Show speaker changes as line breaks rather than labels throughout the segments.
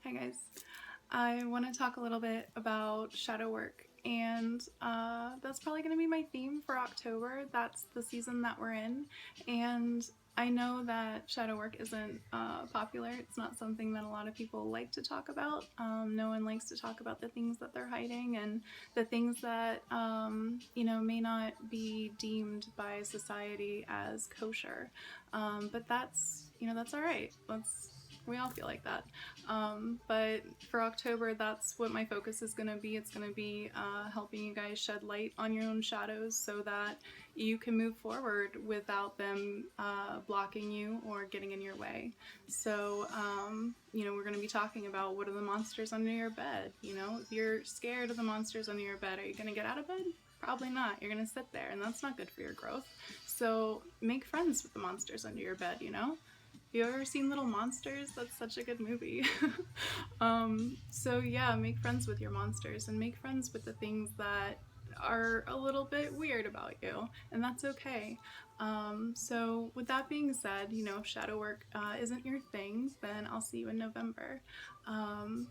Hi guys. I want to talk a little bit about shadow work, and that's probably going to be my theme for October. That's the season that we're in, and I know that shadow work isn't popular. It's not something that a lot of people like to talk about. No one likes to talk about the things that they're hiding and the things that may not be deemed by society as kosher. But that's all right. We all feel like that. But for October, that's what my focus is going to be. It's going to be helping you guys shed light on your own shadows so that you can move forward without them blocking you or getting in your way. So, we're going to be talking about what are the monsters under your bed. If you're scared of the monsters under your bed, are you going to get out of bed? Probably not. You're going to sit there, and that's not good for your growth. So make friends with the monsters under your bed. Have you ever seen Little Monsters? That's such a good movie. So yeah, make friends with your monsters and make friends with the things that are a little bit weird about you, and that's okay. So with that being said, if shadow work isn't your thing, then I'll see you in November.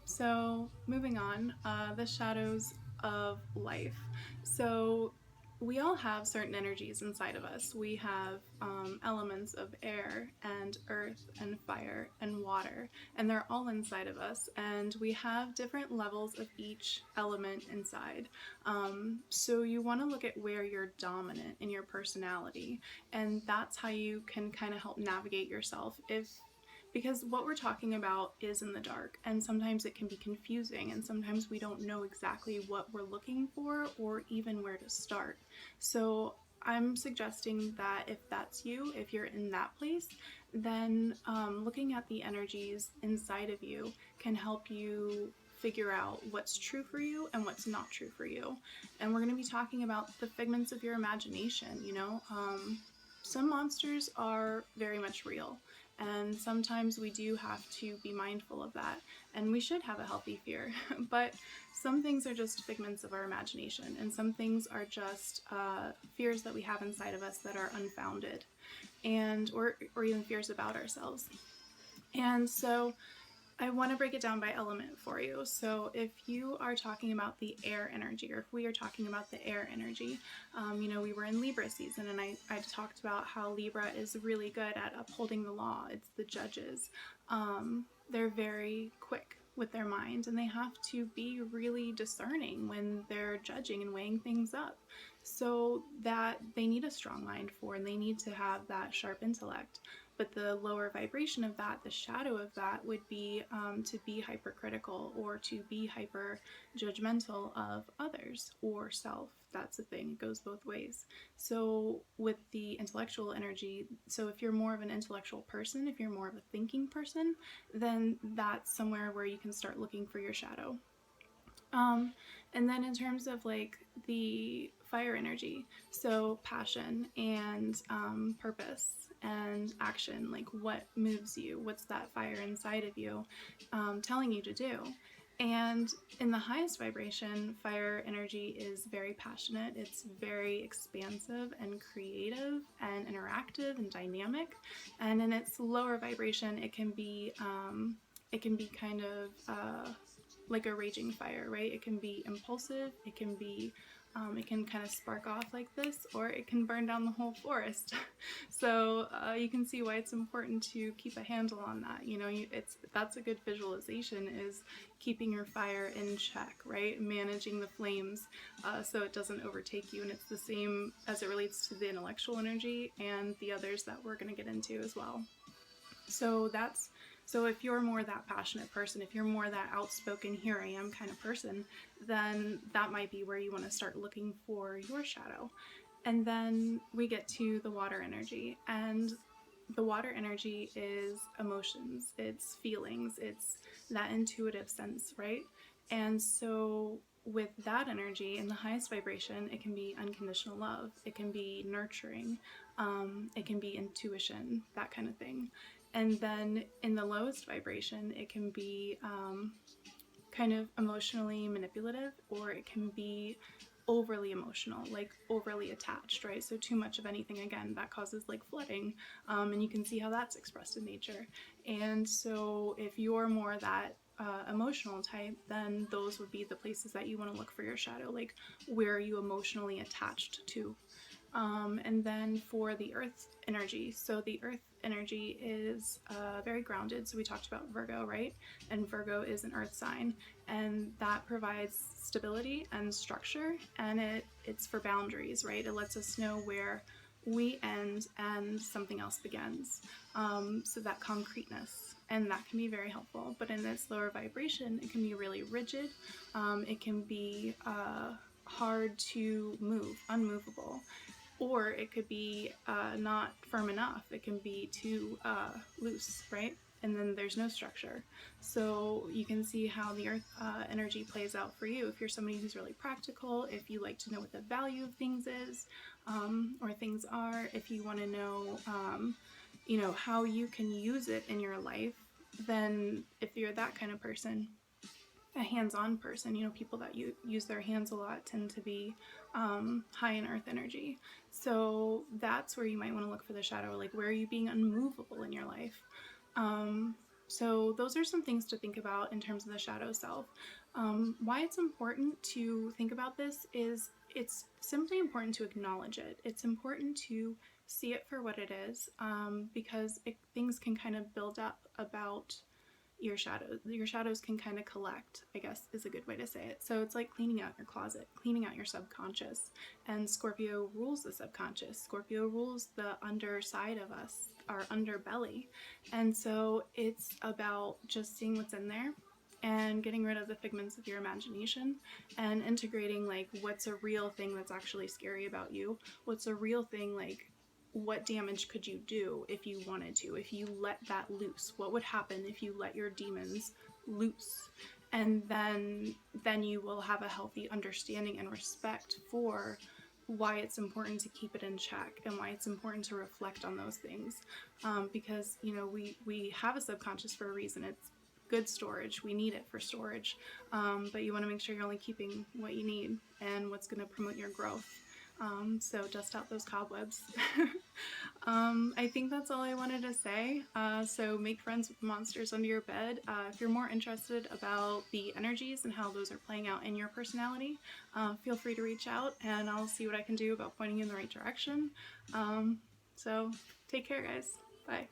So moving on, the shadows of life. So we all have certain energies inside of us. We have elements of air and earth and fire and water, and they're all inside of us. And we have different levels of each element inside. So you want to look at where you're dominant in your personality, and that's how you can kind of help navigate yourself. Because what we're talking about is in the dark, and sometimes it can be confusing, and sometimes we don't know exactly what we're looking for or even where to start. So I'm suggesting that if that's you, if you're in that place, then looking at the energies inside of you can help you figure out what's true for you and what's not true for you. And we're going to be talking about the figments of your imagination. Some monsters are very much real, and sometimes we do have to be mindful of that, and we should have a healthy fear. But some things are just figments of our imagination, and some things are just fears that we have inside of us that are unfounded, and or even fears about ourselves. And so I want to break it down by element for you. So if you are talking about the air energy, or if we are talking about the air energy, we were in Libra season, and I talked about how Libra is really good at upholding the law. It's the judges. They're very quick with their mind, and they have to be really discerning when they're judging and weighing things up. So that they need a strong mind for, and they need to have that sharp intellect. But the lower vibration of that, the shadow of that, would be to be hypercritical or to be hyper judgmental of others or self. That's a thing, it goes both ways. So with the intellectual energy, so if you're more of an intellectual person, if you're more of a thinking person, then that's somewhere where you can start looking for your shadow. And then in terms of like the fire energy, so passion and purpose and action, like what moves you, what's that fire inside of you telling you to do. And in the highest vibration, fire energy is very passionate, it's very expansive and creative and interactive and dynamic. And in its lower vibration, it can be kind of like a raging fire, right? It can be impulsive, it can kind of spark off like this, or it can burn down the whole forest. So you can see why it's important to keep a handle on that. That's a good visualization, is keeping your fire in check, right? Managing the flames so it doesn't overtake you. And it's the same as it relates to the intellectual energy and the others that we're going to get into as well. So if you're more that passionate person, if you're more that outspoken, here I am kind of person, then that might be where you want to start looking for your shadow. And then we get to the water energy, and the water energy is emotions, it's feelings, it's that intuitive sense, right? And so with that energy in the highest vibration, it can be unconditional love, it can be nurturing, it can be intuition, that kind of thing. And then in the lowest vibration, it can be kind of emotionally manipulative, or it can be overly emotional, like overly attached, right? So too much of anything, again, that causes like flooding, and you can see how that's expressed in nature. And so if you're more that emotional type, then those would be the places that you want to look for your shadow, like where are you emotionally attached to. And then for the earth energy, so the earth energy is very grounded. So we talked about Virgo, right? And Virgo is an earth sign, and that provides stability and structure, and it's for boundaries, right? It lets us know where we end and something else begins. So that concreteness, and that can be very helpful. But in this lower vibration, it can be really rigid. It can be hard to move, unmovable, or it could be not firm enough. It can be too loose, right? And then there's no structure. So you can see how the earth energy plays out for you. If you're somebody who's really practical, if you like to know what the value of things is, or things are, if you want to know, how you can use it in your life, then if you're that kind of person, a hands-on person, people that use their hands a lot tend to be high in earth energy. So that's where you might want to look for the shadow, like where are you being unmovable in your life. So those are some things to think about in terms of the shadow self. Why it's important to think about this is it's simply important to acknowledge it. It's important to see it for what it is, because things can kind of build up about your shadows. Your shadows can kind of collect, I guess is a good way to say it. So it's like cleaning out your closet, cleaning out your subconscious. And Scorpio rules the subconscious. Scorpio rules the underside of us, our underbelly. And so it's about just seeing what's in there and getting rid of the figments of your imagination and integrating like what's a real thing that's actually scary about you, what's a real thing, like what damage could you do if you wanted to, if you let that loose? What would happen if you let your demons loose? And then you will have a healthy understanding and respect for why it's important to keep it in check and why it's important to reflect on those things, because we have a subconscious for a reason. It's good storage. We need it for storage, but you want to make sure you're only keeping what you need and what's going to promote your growth. So dust out those cobwebs. I think that's all I wanted to say. So make friends with monsters under your bed. If you're more interested about the energies and how those are playing out in your personality, feel free to reach out and I'll see what I can do about pointing you in the right direction. So take care, guys. Bye.